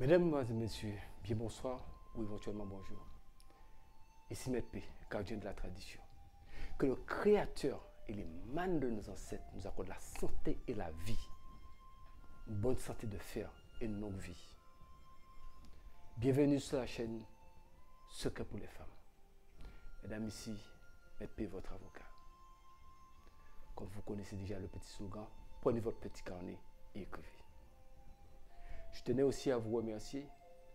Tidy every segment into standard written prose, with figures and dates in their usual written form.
Mesdames, et messieurs, bien bonsoir ou éventuellement bonjour. Ici Maître P, gardien de la tradition. Que le Créateur et les mânes de nos ancêtres nous accordent la santé et la vie. Une bonne santé de fer et une longue vie. Bienvenue sur la chaîne Secret pour les femmes. Mesdames, ici Maître P, votre avocat. Comme vous connaissez déjà le petit slogan, prenez votre petit carnet et écrivez. Je tenais aussi à vous remercier,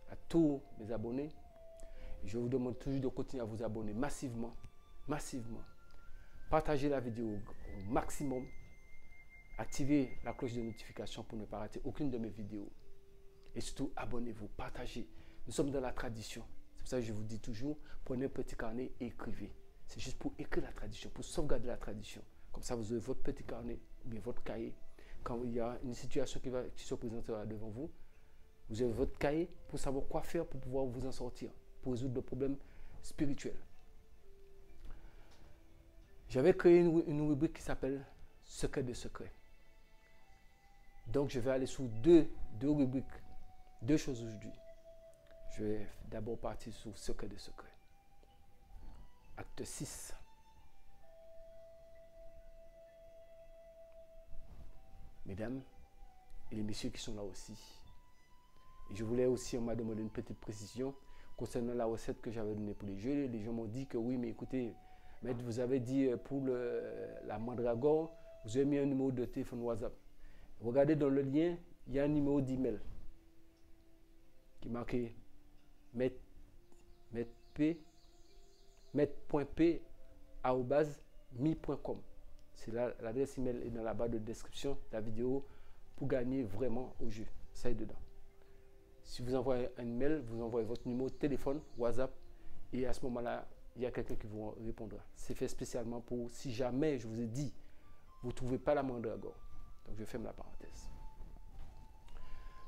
à tous mes abonnés. Je vous demande toujours de continuer à vous abonner massivement. Partagez la vidéo au maximum. Activez la cloche de notification pour ne pas rater aucune de mes vidéos. Et surtout, abonnez-vous, partagez. Nous sommes dans la tradition. C'est pour ça que je vous dis toujours, prenez un petit carnet et écrivez. C'est juste pour écrire la tradition, pour sauvegarder la tradition. Comme ça, vous aurez votre petit carnet ou bien votre cahier. Quand il y a une situation qui se présentera devant vous, vous avez votre cahier pour savoir quoi faire pour pouvoir vous en sortir, pour résoudre le problème spirituel. J'avais créé une rubrique qui s'appelle Secret de secret. Donc, je vais aller sur deux rubriques, deux choses aujourd'hui. Je vais d'abord partir sur Secret de secret. Acte 6. Mesdames et les messieurs qui sont là aussi. Et je voulais aussi, on m'a demandé une petite précision concernant la recette que j'avais donnée pour les jeux. Les gens m'ont dit que oui, mais écoutez, maître, vous avez dit pour la mandragore, vous avez mis un numéro de téléphone WhatsApp. Regardez dans le lien, il y a un numéro d'email qui est marqué maître.p@mi.com. C'est l'adresse email est dans la barre de description de la vidéo pour gagner vraiment au jeu. Ça est dedans. Si vous envoyez un email, vous envoyez votre numéro de téléphone, WhatsApp, et à ce moment-là, il y a quelqu'un qui vous répondra. C'est fait spécialement pour, si jamais, je vous ai dit, vous ne trouvez pas la mandragore. Donc, je ferme la parenthèse.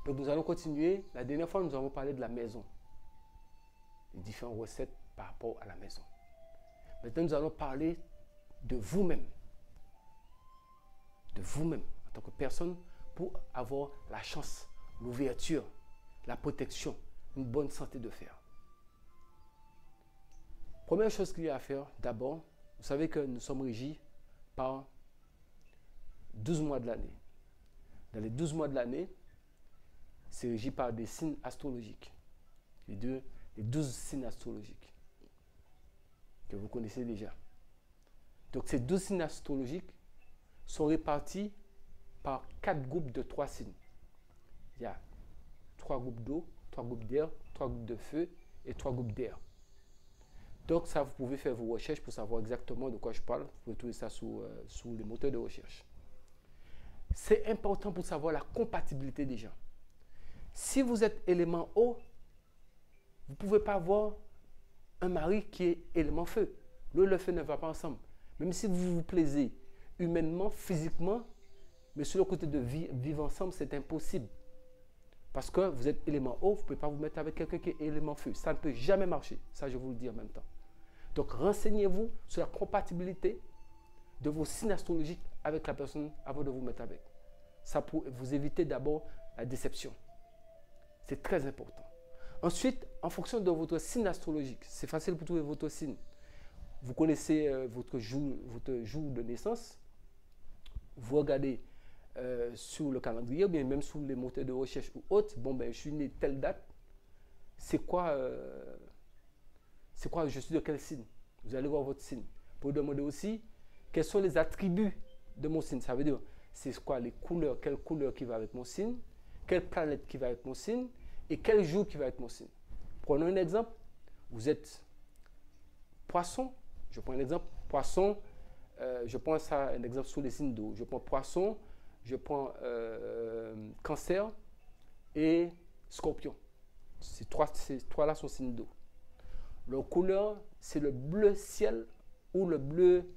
Donc, nous allons continuer. La dernière fois, nous avons parlé de la maison. Les différentes recettes par rapport à la maison. Maintenant, nous allons parler de vous-même. De vous-même, en tant que personne, pour avoir la chance, l'ouverture, la protection, une bonne santé de fer. Première chose qu'il y a à faire, d'abord, vous savez que nous sommes régis par 12 mois de l'année. Dans les 12 mois de l'année, c'est régi par des signes astrologiques. Les 12 signes astrologiques que vous connaissez déjà. Donc ces 12 signes astrologiques sont répartis par 4 groupes de 3 signes. Il y a 3 groupes d'eau, 3 groupes d'air, 3 groupes de feu et 3 groupes d'air. Donc ça, vous pouvez faire vos recherches pour savoir exactement de quoi je parle. Vous pouvez trouver ça sous les moteurs de recherche. C'est important pour savoir la compatibilité des gens. Si vous êtes élément eau, vous ne pouvez pas avoir un mari qui est élément feu. L'eau et le feu ne vont pas ensemble. Même si vous vous plaisez humainement, physiquement, mais sur le côté de vivre ensemble, c'est impossible. Parce que vous êtes élément eau, vous ne pouvez pas vous mettre avec quelqu'un qui est élément feu. Ça ne peut jamais marcher. Ça, je vous le dis en même temps. Donc, renseignez-vous sur la compatibilité de vos signes astrologiques avec la personne avant de vous mettre avec. Ça pour vous éviter d'abord la déception. C'est très important. Ensuite, en fonction de votre signe astrologique, c'est facile pour trouver votre signe. Vous connaissez votre jour de naissance. Vous regardez sur le calendrier, ou bien même sur les moteurs de recherche ou autres. Bon, ben, je suis né telle date. C'est quoi, je suis de quel signe? Vous allez voir votre signe. Vous pouvez demander aussi quels sont les attributs de mon signe. Ça veut dire, c'est quoi les couleurs, quelle couleur qui va avec mon signe, quelle planète qui va avec mon signe et quel jour qui va avec mon signe. Prenons un exemple. Vous êtes poisson. Je prends un exemple. Poisson, je prends ça, un exemple sur les signes d'eau. Je prends poisson, je prends cancer et scorpion. Ces trois-là sont signes d'eau. Leur couleur, c'est le bleu ciel ou le bleu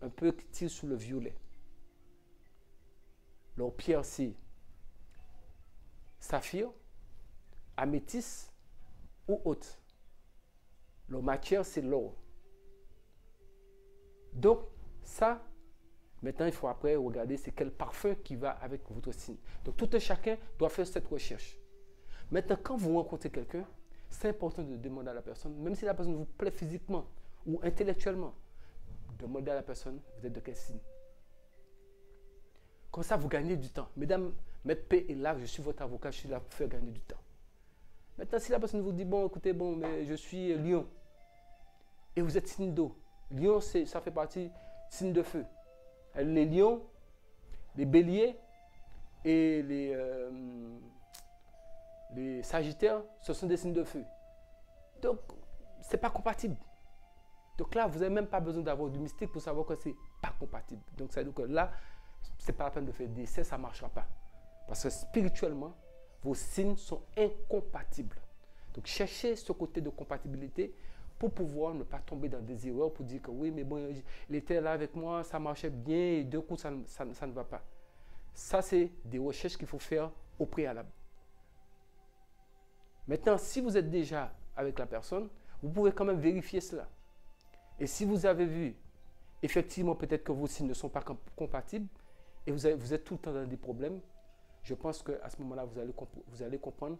un peu qui tire sur le violet. Leur pierre, c'est saphir, améthyste ou autre. Leur matière, c'est l'or. Donc, ça, maintenant, il faut après regarder c'est quel parfum qui va avec votre signe. Donc, tout un chacun doit faire cette recherche. Maintenant, quand vous rencontrez quelqu'un, c'est important de demander à la personne, même si la personne vous plaît physiquement ou intellectuellement, demandez à la personne, vous êtes de quel signe. Comme ça, vous gagnez du temps. Mesdames, Maître P est là, je suis votre avocat, je suis là pour faire gagner du temps. Maintenant, si la personne vous dit, bon, écoutez, bon, mais je suis lion, et vous êtes signe d'eau. Lion, ça fait partie signe de feu. Les lions, les béliers et les sagittaires, ce sont des signes de feu. Donc, ce n'est pas compatible. Donc là, vous n'avez même pas besoin d'avoir du mystique pour savoir que ce n'est pas compatible. Donc, ça veut dire que là, ce n'est pas la peine de faire d'essai, ça ne marchera pas. Parce que spirituellement, vos signes sont incompatibles. Donc, cherchez ce côté de compatibilité pour pouvoir ne pas tomber dans des erreurs, pour dire que oui, mais bon, il était là avec moi, ça marchait bien, et d'un coup, ça ne va pas. Ça, c'est des recherches qu'il faut faire au préalable. Maintenant, si vous êtes déjà avec la personne, vous pouvez quand même vérifier cela. Et si vous avez vu, effectivement, peut-être que vos signes ne sont pas compatibles, et vous êtes tout le temps dans des problèmes, je pense qu'à ce moment-là, vous allez comprendre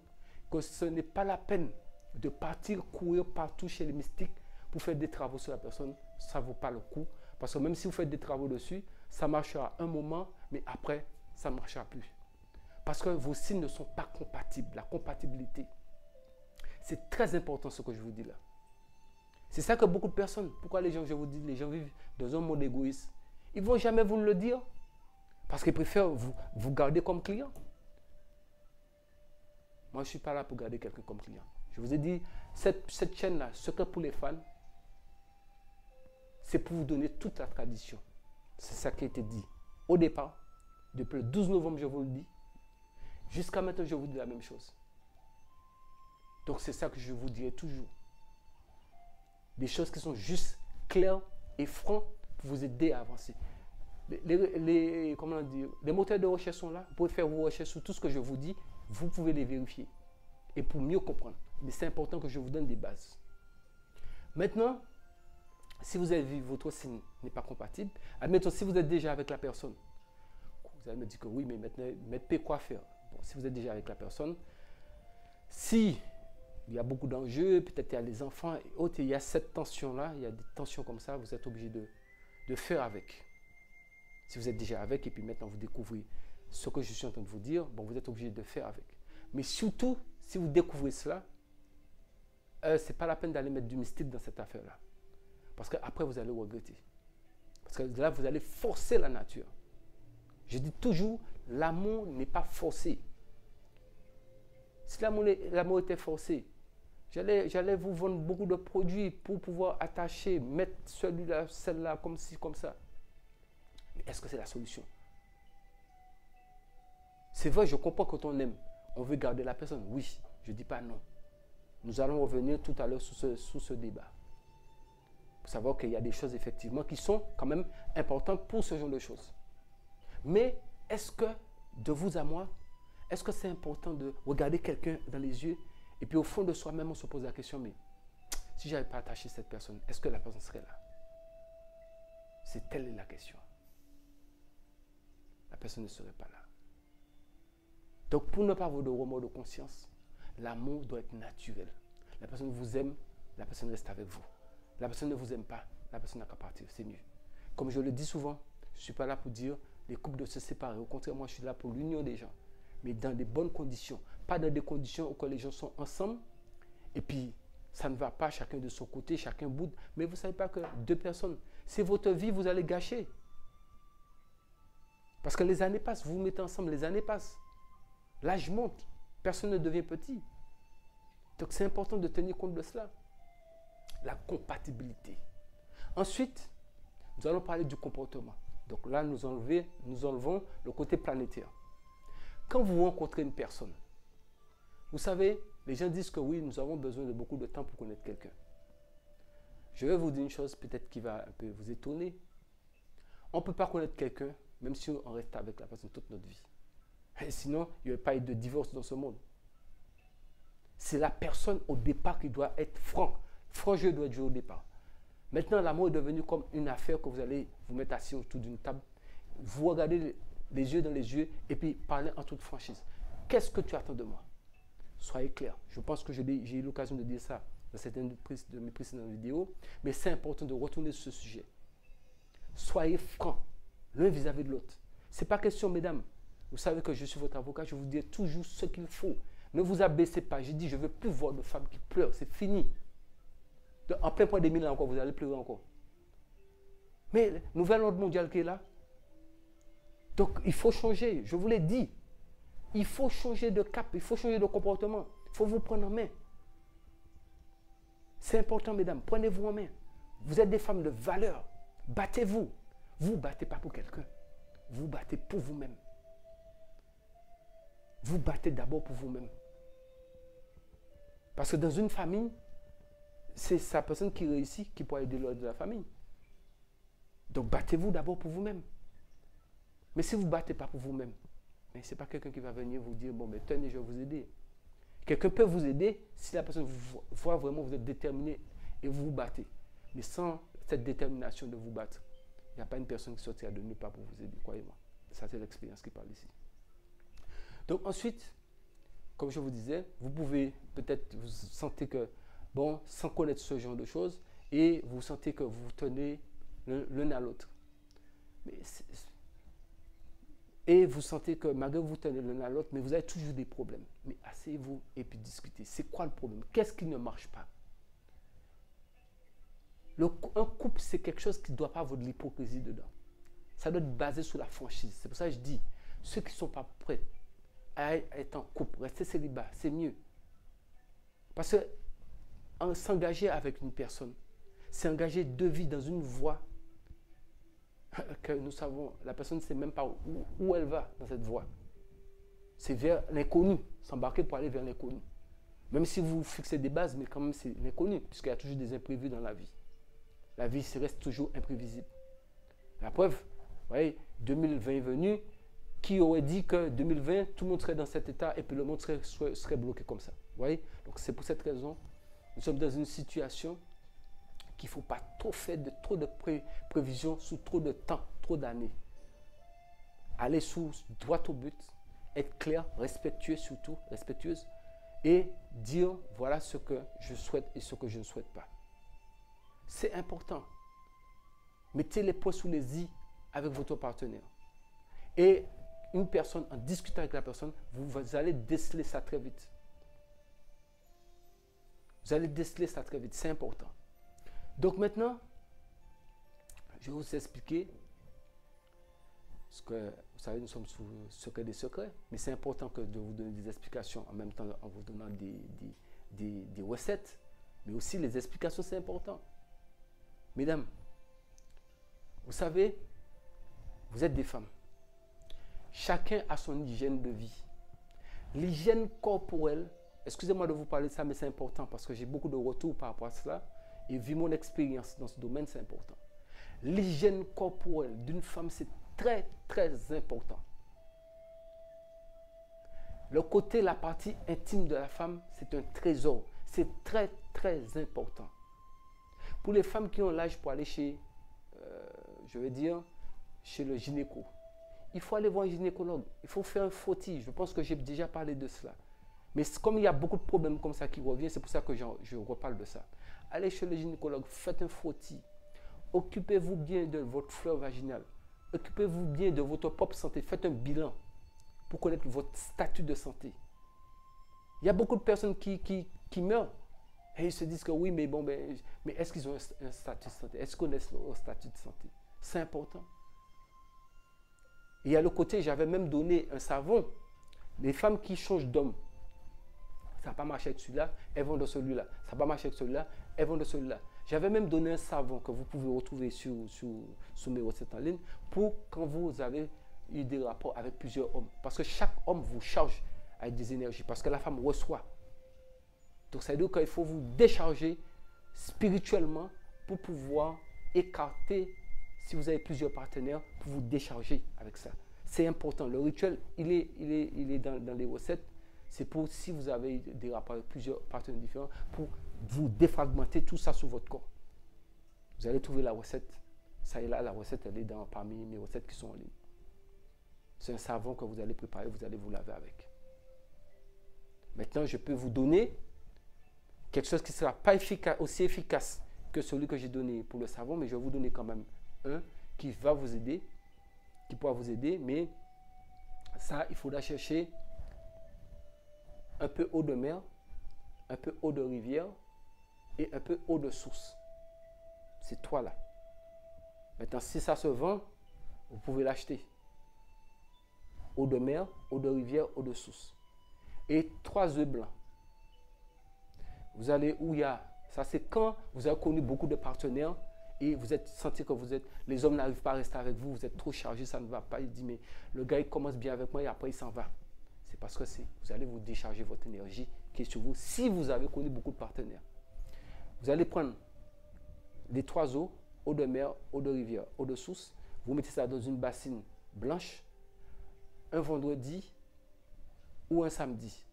que ce n'est pas la peine de partir courir partout chez les mystiques pour faire des travaux sur la personne. Ça ne vaut pas le coup. Parce que même si vous faites des travaux dessus, ça marchera un moment, mais après, ça ne marchera plus. Parce que vos signes ne sont pas compatibles. La compatibilité, c'est très important ce que je vous dis là. C'est ça que beaucoup de personnes, pourquoi les gens, je vous dis, les gens vivent dans un monde égoïste. Ils ne vont jamais vous le dire parce qu'ils préfèrent vous garder comme client. Moi, je ne suis pas là pour garder quelqu'un comme client. Je vous ai dit, cette chaîne-là, Secret pour les fans, c'est pour vous donner toute la tradition. C'est ça qui a été dit au départ. Depuis le 12 novembre, je vous le dis. Jusqu'à maintenant, je vous dis la même chose. Donc, c'est ça que je vous dirai toujours. Des choses qui sont juste claires et franches pour vous aider à avancer. Comment dire, les moteurs de recherche sont là. Vous pouvez faire vos recherches sur tout ce que je vous dis. Vous pouvez les vérifier. Et pour mieux comprendre. Mais c'est important que je vous donne des bases. Maintenant, si vous avez vu votre signe n'est pas compatible, admettons si vous êtes déjà avec la personne, vous allez me dire que oui, mais maintenant, quoi faire? Bon, si vous êtes déjà avec la personne, si il y a beaucoup d'enjeux, peut-être il y a les enfants et autres, et il y a cette tension-là, il y a des tensions comme ça, vous êtes obligé de faire avec. Si vous êtes déjà avec et puis maintenant vous découvrez ce que je suis en train de vous dire, bon, vous êtes obligé de faire avec. Mais surtout, si vous découvrez cela, ce n'est pas la peine d'aller mettre du mystique dans cette affaire-là. Parce qu'après, vous allez regretter. Parce que là, vous allez forcer la nature. Je dis toujours, l'amour n'est pas forcé. Si l'amour était forcé, j'allais vous vendre beaucoup de produits pour pouvoir attacher, mettre celui-là, celle-là, comme ci, comme ça. Mais est-ce que c'est la solution? C'est vrai, je comprends quand on aime. On veut garder la personne. Oui, je ne dis pas non. Nous allons revenir tout à l'heure sous ce débat. Pour savoir qu'il y a des choses effectivement qui sont quand même importantes pour ce genre de choses. Mais est-ce que, de vous à moi, est-ce que c'est important de regarder quelqu'un dans les yeux et puis au fond de soi-même on se pose la question, mais si je n'avais pas attaché cette personne, est-ce que la personne serait là? C'est telle la question. La personne ne serait pas là. Donc pour ne pas avoir de remords de conscience, l'amour doit être naturel. La personne vous aime, la personne reste avec vous. La personne ne vous aime pas, la personne n'a qu'à partir, c'est mieux. Comme je le dis souvent, je ne suis pas là pour dire les couples de se séparer. Au contraire, moi je suis là pour l'union des gens. Mais dans des bonnes conditions. Pas dans des conditions où les gens sont ensemble et puis ça ne va pas, chacun de son côté, chacun boude. Mais vous ne savez pas que deux personnes, c'est votre vie, vous allez gâcher. Parce que les années passent, vous vous mettez ensemble, les années passent. L'âge monte, personne ne devient petit. Donc c'est important de tenir compte de cela. La compatibilité. Ensuite, nous allons parler du comportement. Donc là, nous enlevons le côté planétaire. Quand vous rencontrez une personne, vous savez, les gens disent que oui, nous avons besoin de beaucoup de temps pour connaître quelqu'un. Je vais vous dire une chose peut-être qui va un peu vous étonner. On ne peut pas connaître quelqu'un, même si on reste avec la personne toute notre vie. Et sinon, il n'y aurait pas eu de divorce dans ce monde. C'est la personne au départ qui doit être franc. Franc jeu doit être joué au départ. Maintenant, l'amour est devenu comme une affaire que vous allez vous mettre assis autour d'une table. Vous regardez les yeux dans les yeux et puis parler en toute franchise. Qu'est-ce que tu attends de moi? Soyez clair. Je pense que j'ai eu l'occasion de dire ça dans certaines de mes précédentes vidéos, mais c'est important de retourner sur ce sujet. Soyez francs, l'un vis-à-vis de l'autre. Ce n'est pas question, mesdames. Vous savez que je suis votre avocat, je vous dis toujours ce qu'il faut. Ne vous abaissez pas. J'ai dit, je ne veux plus voir de femmes qui pleurent. C'est fini. En plein point des mille encore, vous allez pleurer encore. Mais le nouvel ordre mondial qui est là. Donc, il faut changer. Je vous l'ai dit. Il faut changer de cap. Il faut changer de comportement. Il faut vous prendre en main. C'est important, mesdames. Prenez-vous en main. Vous êtes des femmes de valeur. Battez-vous. Vous ne battez pas pour quelqu'un. Vous battez pour vous-même. Vous battez d'abord pour vous-même. Parce que dans une famille, c'est sa personne qui réussit qui pourra aider l'autre de la famille. Donc battez-vous d'abord pour vous-même. Mais si vous ne battez pas pour vous-même, ce n'est pas quelqu'un qui va venir vous dire, bon, mais tenez, je vais vous aider. Quelqu'un peut vous aider si la personne voit vraiment que vous êtes déterminé et vous vous battez. Mais sans cette détermination de vous battre, il n'y a pas une personne qui sortira de nulle part pour vous aider, croyez-moi. Ça, c'est l'expérience qui parle ici. Donc ensuite, comme je vous disais, vous pouvez peut-être vous sentez que, bon, sans connaître ce genre de choses, et vous sentez que vous tenez l'un à l'autre. Et vous sentez que malgré que vous tenez l'un à l'autre, mais vous avez toujours des problèmes. Mais asseyez-vous et puis discutez. C'est quoi le problème? Qu'est-ce qui ne marche pas? Un couple, c'est quelque chose qui ne doit pas avoir de l'hypocrisie dedans. Ça doit être basé sur la franchise. C'est pour ça que je dis, ceux qui ne sont pas prêts à être en couple, rester célibat, c'est mieux. Parce que s'engager avec une personne, c'est engager deux vies dans une voie que nous savons, la personne ne sait même pas où elle va dans cette voie. C'est vers l'inconnu, s'embarquer pour aller vers l'inconnu. Même si vous fixez des bases, mais quand même c'est l'inconnu, puisqu'il y a toujours des imprévus dans la vie. La vie reste toujours imprévisible. La preuve, vous voyez, 2020 est venu, qui aurait dit que 2020, tout le monde serait dans cet état et puis le monde serait bloqué comme ça. Vous voyez? Donc c'est pour cette raison, nous sommes dans une situation qu'il ne faut pas trop faire de trop de prévisions sous trop de temps, trop d'années. Aller droit au but, être clair, respectueux surtout, respectueuse, et dire voilà ce que je souhaite et ce que je ne souhaite pas. C'est important. Mettez les points sous les i avec votre partenaire. Et une personne, en discutant avec la personne, vous allez déceler ça très vite. Vous allez déceler ça très vite, c'est important. Donc maintenant, je vais vous expliquer ce que, vous savez, nous sommes sous le secret des secrets, mais c'est important de vous donner des explications en même temps en vous donnant des recettes, mais aussi les explications, c'est important. Mesdames, vous savez, vous êtes des femmes. Chacun a son hygiène de vie. L'hygiène corporelle, excusez-moi de vous parler de ça, mais c'est important parce que j'ai beaucoup de retours par rapport à cela. Et vu mon expérience dans ce domaine, c'est important. L'hygiène corporelle d'une femme, c'est très, très important. Le côté, la partie intime de la femme, c'est un trésor. C'est très, très important. Pour les femmes qui ont l'âge pour aller chez, je vais dire, chez le gynéco, il faut aller voir un gynécologue. Il faut faire un frottis. Je pense que j'ai déjà parlé de cela. Mais comme il y a beaucoup de problèmes comme ça qui reviennent, c'est pour ça que je reparle de ça. Allez chez le gynécologue, faites un frottis. Occupez-vous bien de votre fleur vaginale. Occupez-vous bien de votre propre santé. Faites un bilan pour connaître votre statut de santé. Il y a beaucoup de personnes qui meurent et ils se disent que oui, mais bon, mais est-ce qu'ils ont un statut de santé? Est-ce qu'ils connaissent leur statut de santé? C'est important. Et à le côté, j'avais même donné un savon. Les femmes qui changent d'homme, ça n'a pas marché avec celui-là, elles vont de celui-là. Ça n'a pas marché avec celui-là, elles vont de celui-là. J'avais même donné un savon que vous pouvez retrouver sur mes recettes en ligne pour quand vous avez eu des rapports avec plusieurs hommes. Parce que chaque homme vous charge avec des énergies. Parce que la femme reçoit. Donc ça veut dire qu'il faut vous décharger spirituellement pour pouvoir écarter, si vous avez plusieurs partenaires, pour vous décharger avec ça. C'est important. Le rituel, il est dans les recettes. C'est pour, si vous avez des rapports avec plusieurs partenaires différents, pour vous défragmenter tout ça sur votre corps. Vous allez trouver la recette. Ça est là, la recette, elle est parmi mes recettes qui sont en ligne. C'est un savon que vous allez préparer, vous allez vous laver avec. Maintenant, je peux vous donner quelque chose qui ne sera pas aussi efficace que celui que j'ai donné pour le savon, mais je vais vous donner quand même un qui va vous aider, qui pourra vous aider, mais ça, il faudra chercher un peu eau de mer, un peu eau de rivière et un peu eau de source. C'est trois là. Maintenant, si ça se vend, vous pouvez l'acheter. Eau de mer, eau de rivière, eau de source. Et 3 œufs blancs. Vous allez où il y a, ça c'est quand vous avez connu beaucoup de partenaires et vous êtes senti que les hommes n'arrivent pas à rester avec vous, vous êtes trop chargé, ça ne va pas. Il dit, mais le gars il commence bien avec moi et après il s'en va. C'est parce que vous allez vous décharger votre énergie qui est sur vous si vous avez connu beaucoup de partenaires. Vous allez prendre les 3 eaux, eau de mer, eau de rivière, eau de source, vous mettez ça dans une bassine blanche, un vendredi ou un samedi.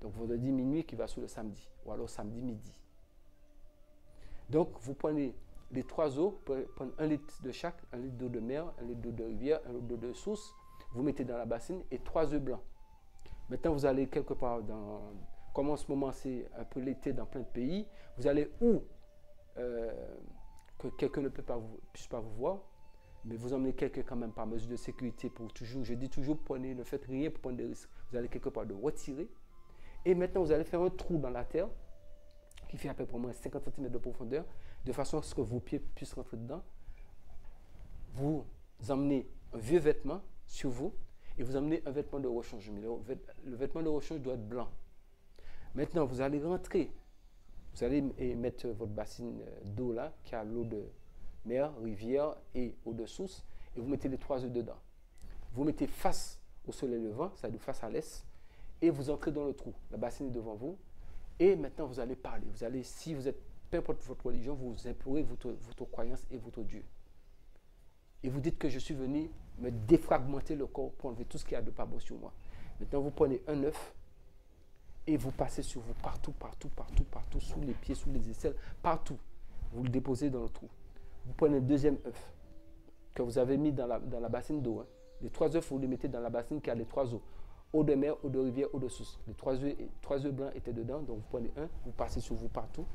Donc vendredi minuit qui va sur le samedi, ou alors samedi midi. Donc vous prenez les 3 eaux, vous pouvez prendre 1 litre de chaque, 1 litre d'eau de mer, 1 litre d'eau de rivière, 1 litre d'eau de source, vous mettez dans la bassine et 3 œufs blancs. Maintenant vous allez quelque part comme en ce moment c'est un peu l'été dans plein de pays, vous allez où que quelqu'un ne puisse pas vous voir, mais vous emmenez quelqu'un quand même par mesure de sécurité pour toujours, je dis toujours, ne faites rien pour prendre des risques. Vous allez quelque part de retirer. Et maintenant, vous allez faire un trou dans la terre qui fait à peu près moins 50 cm de profondeur, de façon à ce que vos pieds puissent rentrer dedans. Vous emmenez un vieux vêtement sur vous et vous emmenez un vêtement de rechange. Mais le vêtement de rechange doit être blanc. Maintenant, vous allez rentrer. Vous allez mettre votre bassine d'eau là, qui a l'eau de mer, rivière et eau de source, et vous mettez les 3 œufs dedans. Vous mettez face au soleil levant, c'est-à-dire face à l'est, et vous entrez dans le trou. La bassine est devant vous. Et maintenant, vous allez parler. Vous allez, si vous êtes, peu importe votre religion, vous implorez votre croyance et votre Dieu. Et vous dites que je suis venu me défragmenter le corps pour enlever tout ce qu'il y a de pas bon sur moi. Maintenant, vous prenez un œuf et vous passez sur vous partout, sous les pieds, sous les aisselles, partout. Vous le déposez dans le trou. Vous prenez un deuxième œuf que vous avez mis dans la bassine d'eau. Hein. Les 3 œufs, vous les mettez dans la bassine qui a les 3 eaux. Eau de mer, eau de rivière, eau de source. Les 3 œufs blancs étaient dedans, donc vous prenez un, vous passez sur vous partout,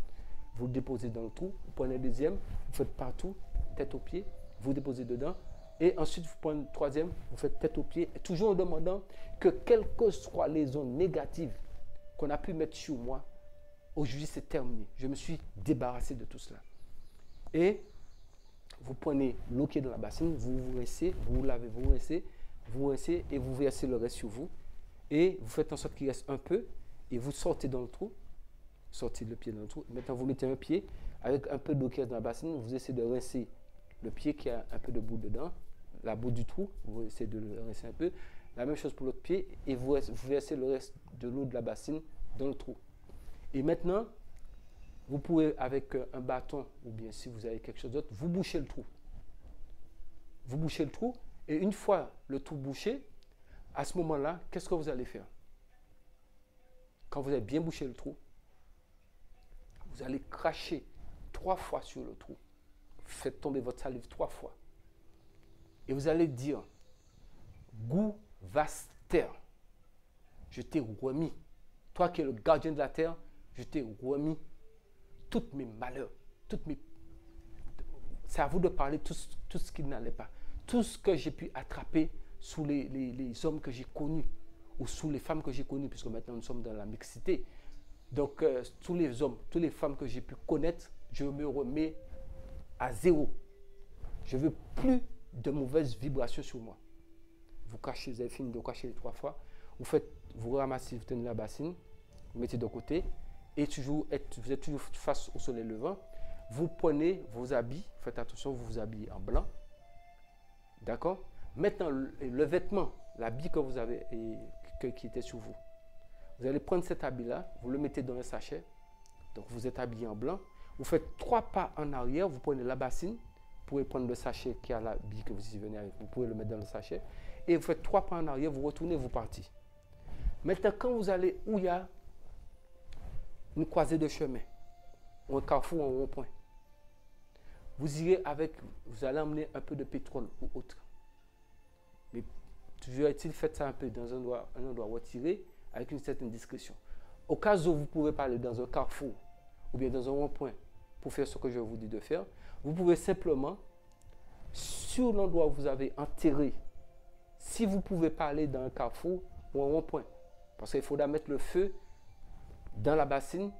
vous le déposez dans le trou, vous prenez le deuxième, vous faites partout, tête aux pieds, vous déposez dedans, et ensuite vous prenez le troisième, vous faites tête aux pieds, toujours en demandant que quelles que soient les ondes négatives qu'on a pu mettre sur moi, aujourd'hui c'est terminé. Je me suis débarrassé de tout cela. Et vous prenez l'eau qui est dans la bassine, vous rincez, vous lavez, vous rincez et vous versez le reste sur vous. Et vous faites en sorte qu'il reste un peu et vous sortez dans le trou, sortez le pied dans le trou. Maintenant, vous mettez un pied avec un peu d'eau qui est dans la bassine, vous essayez de rincer le pied qui a un peu de boue dedans, la boue du trou, vous essayez de le rincer un peu. La même chose pour l'autre pied et vous versez le reste de l'eau de la bassine dans le trou. Et maintenant, vous pouvez avec un bâton ou bien si vous avez quelque chose d'autre, vous bouchez le trou. Vous bouchez le trou et une fois le trou bouché, à ce moment-là, qu'est-ce que vous allez faire? Quand vous avez bien bouché le trou, vous allez cracher 3 fois sur le trou. Faites tomber votre salive 3 fois. Et vous allez dire, goût vaste terre, je t'ai remis. Toi qui es le gardien de la terre, je t'ai remis tous mes malheurs, c'est à vous de parler tout ce qui n'allait pas. Tout ce que j'ai pu attraper sous les hommes que j'ai connus ou sous les femmes que j'ai connues, puisque maintenant nous sommes dans la mixité. Donc, tous les hommes, toutes les femmes que j'ai pu connaître, je me remets à zéro. Je ne veux plus de mauvaises vibrations sur moi. Vous cachez, vous avez fini de cacher les 3 fois. Vous ramassez, vous tenez la bassine, vous mettez de côté et vous êtes toujours face au soleil levant. Vous prenez vos habits, faites attention, vous vous habillez en blanc. D'accord? Maintenant, le vêtement, l'habit que vous avez qui était sur vous, vous allez prendre cet habit-là, vous le mettez dans un sachet. Donc, vous êtes habillé en blanc. Vous faites 3 pas en arrière, vous prenez la bassine. Vous pouvez prendre le sachet qui a l'habit que vous y venez avec. Vous pouvez le mettre dans le sachet. Et vous faites 3 pas en arrière, vous retournez, vous partez. Maintenant, quand vous allez où il y a une croisée de chemin, ou un carrefour, un rond-point, vous allez emmener un peu de pétrole ou autre. Mais toujours est-il, faites ça un peu dans un endroit retiré, avec une certaine discrétion. Au cas où vous pouvez parler dans un carrefour ou bien dans un rond-point pour faire ce que je vous dis de faire, vous pouvez simplement, sur l'endroit où vous avez enterré, si vous pouvez parler dans un carrefour ou un rond-point, parce qu'il faudra mettre le feu dans la bassine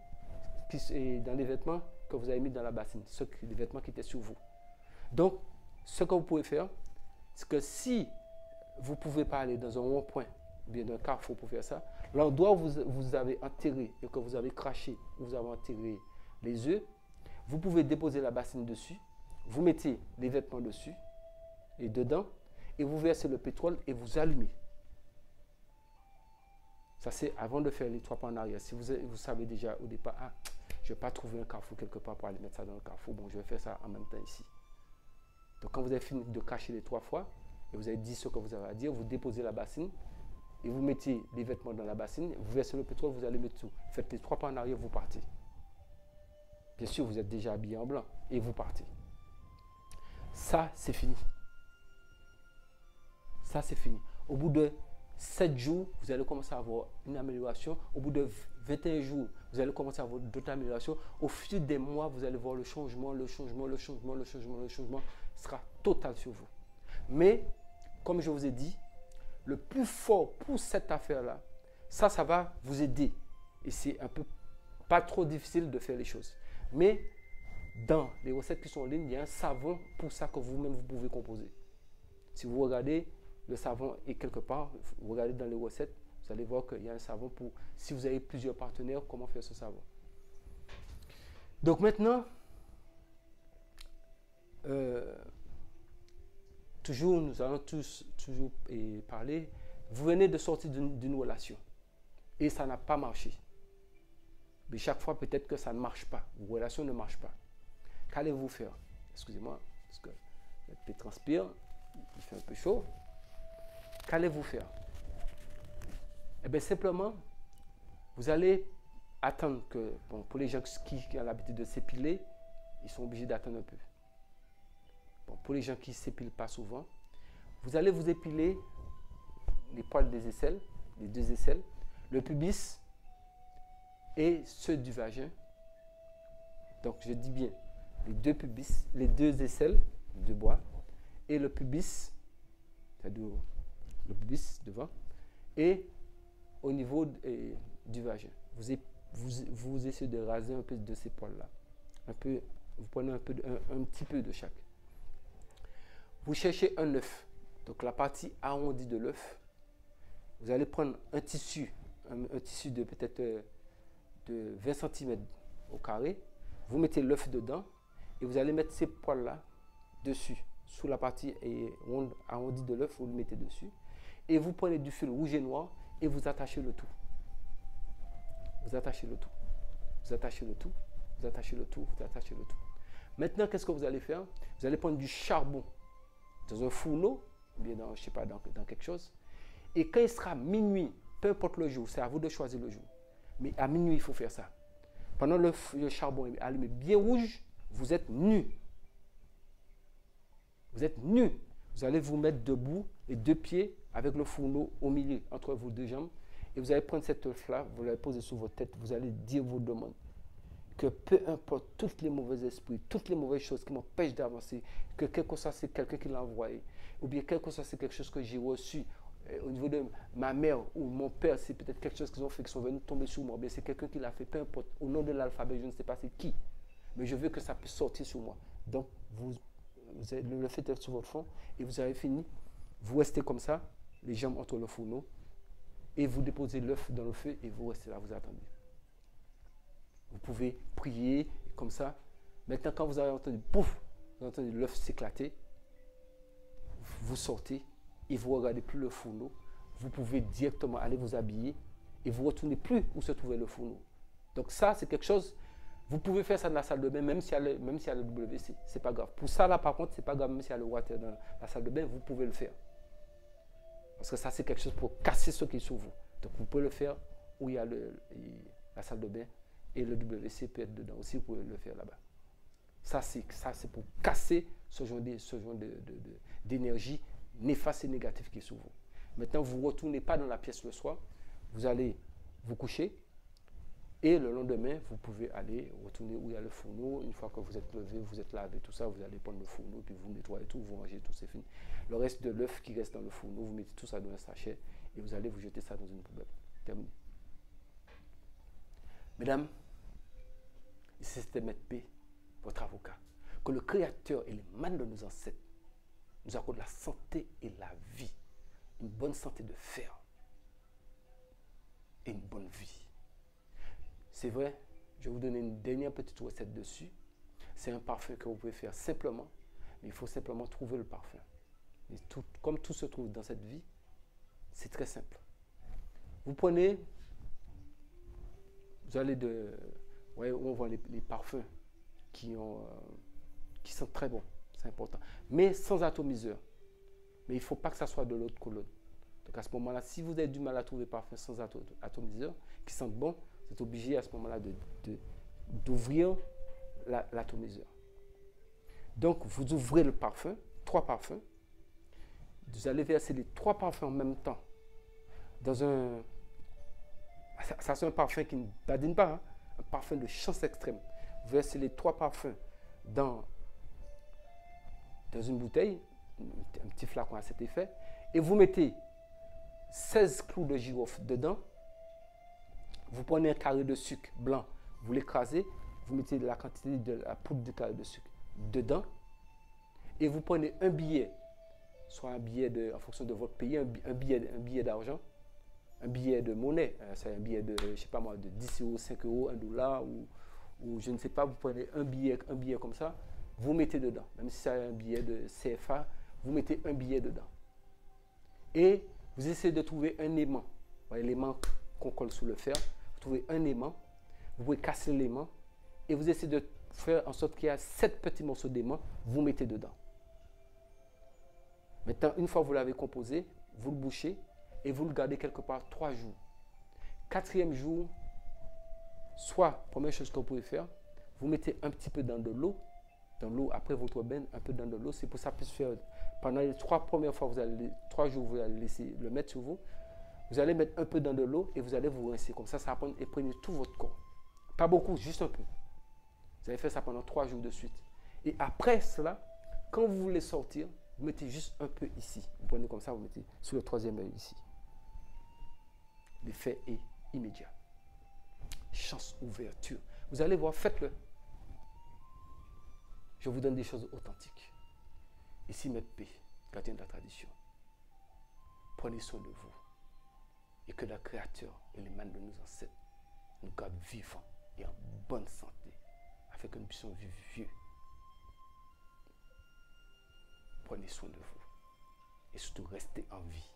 et dans les vêtements que vous avez mis dans la bassine, les vêtements qui étaient sur vous. Donc, ce que vous pouvez faire, c'est que si vous pouvez parler dans un rond-point, ou bien dans un carrefour pour faire ça, l'endroit où vous avez enterré et que vous avez craché, où vous avez enterré les œufs, vous pouvez déposer la bassine dessus, vous mettez les vêtements dessus et dedans, et vous versez le pétrole et vous allumez. Ça, c'est avant de faire les 3 pas en arrière. Si vous savez déjà au départ, ah, je ne vais pas trouver un carrefour quelque part pour aller mettre ça dans le carrefour, bon, je vais faire ça en même temps ici. Donc, quand vous avez fini de cracher les 3 fois, et vous avez dit ce que vous avez à dire, vous déposez la bassine, et vous mettez les vêtements dans la bassine, vous versez le pétrole, vous allez mettre tout. Faites les 3 pas en arrière, vous partez. Bien sûr, vous êtes déjà habillé en blanc, et vous partez. Ça, c'est fini. Ça, c'est fini. Au bout de 7 jours, vous allez commencer à avoir une amélioration. Au bout de 21 jours, vous allez commencer à avoir d'autres améliorations. Au fil des mois, vous allez voir le changement sera total sur vous. Mais, comme je vous ai dit, le plus fort pour cette affaire-là, ça va vous aider. Et c'est un peu pas trop difficile de faire les choses. Mais, dans les recettes qui sont en ligne, il y a un savon pour ça que vous-même, vous pouvez composer. Si vous regardez, le savon est quelque part, vous regardez dans les recettes, vous allez voir qu'il y a un savon pour, si vous avez plusieurs partenaires, comment faire ce savon. Donc maintenant, nous allons toujours parler, vous venez de sortir d'une relation et ça n'a pas marché. Mais chaque fois, peut-être que ça ne marche pas, vos relations ne marchent pas. Qu'allez-vous faire? Excusez-moi, parce que le pied transpire, il fait un peu chaud. Qu'allez-vous faire? Eh bien, simplement, vous allez attendre que, bon, pour les gens qui ont l'habitude de s'épiler, ils sont obligés d'attendre un peu. Bon, pour les gens qui ne s'épilent pas souvent, vous allez vous épiler les poils des aisselles, les 2 aisselles, le pubis et ceux du vagin. Donc, je dis bien, les 2 pubis, les 2 aisselles de bois et le pubis, c'est-à-dire le pubis devant, et au niveau du vagin. Vous essayez de raser un peu de ces poils-là. Vous prenez un petit peu de chaque. Vous cherchez un œuf. Donc la partie arrondie de l'œuf, vous allez prendre un tissu de peut-être de 20 cm au carré. Vous mettez l'œuf dedans et vous allez mettre ces poils-là dessus. Sous la partie arrondie de l'œuf, vous le mettez dessus. Et vous prenez du fil rouge et noir et vous attachez le tout. Vous attachez le tout. Vous attachez le tout. Vous attachez le tout. Vous attachez le tout. Maintenant, qu'est-ce que vous allez faire? Vous allez prendre du charbon dans un fourneau, ou bien dans, je sais pas, dans quelque chose. Et quand il sera minuit, peu importe le jour, c'est à vous de choisir le jour. Mais à minuit, il faut faire ça. Pendant le charbon est allumé bien rouge, vous êtes nu. Vous êtes nu. Vous allez vous mettre debout et 2 pieds avec le fourneau au milieu, entre vos 2 jambes. Et vous allez prendre cette œuf-là, vous l'allez poser sur votre tête, vous allez dire vos demandes. Que peu importe tous les mauvais esprits, toutes les mauvaises choses qui m'empêchent d'avancer, que quelque chose c'est quelqu'un qui l'a envoyé, ou bien quelque chose c'est quelque chose que j'ai reçu au niveau de ma mère ou mon père, c'est peut-être quelque chose qu'ils ont fait, qui sont venus tomber sur moi, ou bien c'est quelqu'un qui l'a fait, peu importe, au nom de l'alphabet, je ne sais pas c'est qui, mais je veux que ça puisse sortir sur moi. Donc, vous le faites sur votre fond et vous avez fini, vous restez comme ça, les jambes entre le fourneau, et vous déposez l'œuf dans le feu et vous restez là, vous attendez. Vous pouvez prier comme ça. Maintenant, quand vous avez entendu, pouf, vous avez entendu l'œuf s'éclater, vous sortez et vous ne regardez plus le fourneau. Vous pouvez directement aller vous habiller et vous ne retournez plus où se trouvait le fourneau. Donc ça, c'est quelque chose, vous pouvez faire ça dans la salle de bain, même s'il y a le WC, ce n'est pas grave. Pour ça, là, par contre, ce n'est pas grave, même s'il y a le water dans la salle de bain, vous pouvez le faire. Parce que ça, c'est quelque chose pour casser ce qui est sur vous. Donc, vous pouvez le faire où il y a la salle de bain et le WC peut être dedans aussi, vous pouvez le faire là-bas. Ça, c'est pour casser ce genre d'énergie néfaste et négative qui est sur vous. Maintenant, vous ne retournez pas dans la pièce le soir, vous allez vous coucher et le lendemain, vous pouvez aller retourner où il y a le fourneau. Une fois que vous êtes levé, vous êtes lavé, tout ça, vous allez prendre le fourneau, puis vous nettoyez tout, vous rangez tout, c'est fini. Le reste de l'œuf qui reste dans le fourneau, vous mettez tout ça dans un sachet et vous allez vous jeter ça dans une poubelle. Terminé. Mesdames, ici c'était Maître P, votre avocat. Que le Créateur et les mains de nos ancêtres nous accordent la santé et la vie. Une bonne santé de fer et une bonne vie. C'est vrai, je vais vous donner une dernière petite recette dessus. C'est un parfum que vous pouvez faire simplement, mais il faut simplement trouver le parfum. Et comme tout se trouve dans cette vie, c'est très simple. Vous prenez, vous allez de, ouais, on voit les parfums qui sont très bons, c'est important, mais sans atomiseur. Mais il ne faut pas que ça soit de l'autre colonne. Donc à ce moment-là, si vous avez du mal à trouver parfum sans atomiseur, qui sentent bon, vous êtes obligé à ce moment-là d'ouvrir l'atomiseur. Donc, vous ouvrez le parfum, 3 parfums. Vous allez verser les 3 parfums en même temps dans un... Ça, c'est un parfum qui ne badine pas, hein, un parfum de chance extrême. Vous versez les 3 parfums dans une bouteille, un petit flacon à cet effet, et vous mettez 16 clous de girofle dedans. Vous prenez un carré de sucre blanc, vous l'écrasez, vous mettez la quantité de la poudre de carré de sucre dedans et vous prenez un billet, soit un billet en fonction de votre pays, un billet d'argent, un billet de monnaie, c'est un billet de, je sais pas moi, de 10 euros, 5 euros, 1 dollar ou je ne sais pas, vous prenez un billet comme ça, vous mettez dedans, même si c'est un billet de CFA, vous mettez un billet dedans. Et vous essayez de trouver un aimant, l'aimant qu'on colle sous le fer. Vous trouvez un aimant, vous pouvez casser l'aimant et vous essayez de faire en sorte qu'il y a 7 petits morceaux d'aimant, vous mettez dedans. Maintenant, une fois que vous l'avez composé, vous le bouchez et vous le gardez quelque part 3 jours. 4e jour, soit, première chose que vous pouvez faire, vous mettez un petit peu dans de l'eau après votre bain, un peu dans de l'eau, c'est pour que ça puisse faire, pendant les 3 premières fois, 3 jours, vous allez laisser le mettre sur vous. Vous allez mettre un peu dans de l'eau et vous allez vous rincer. Comme ça, ça va imprégner tout votre corps. Pas beaucoup, juste un peu. Vous allez faire ça pendant 3 jours de suite. Et après cela, quand vous voulez sortir, vous mettez juste un peu ici. Vous prenez comme ça, vous mettez sur le 3e œil ici. L'effet est immédiat. Chance, ouverture. Vous allez voir, faites-le. Je vous donne des choses authentiques. Ici, Maître P, gardien de la tradition. Prenez soin de vous. Et que le Créateur et les mains de nos ancêtres nous gardent vivants et en bonne santé, afin que nous puissions vivre vieux. Prenez soin de vous et surtout restez en vie.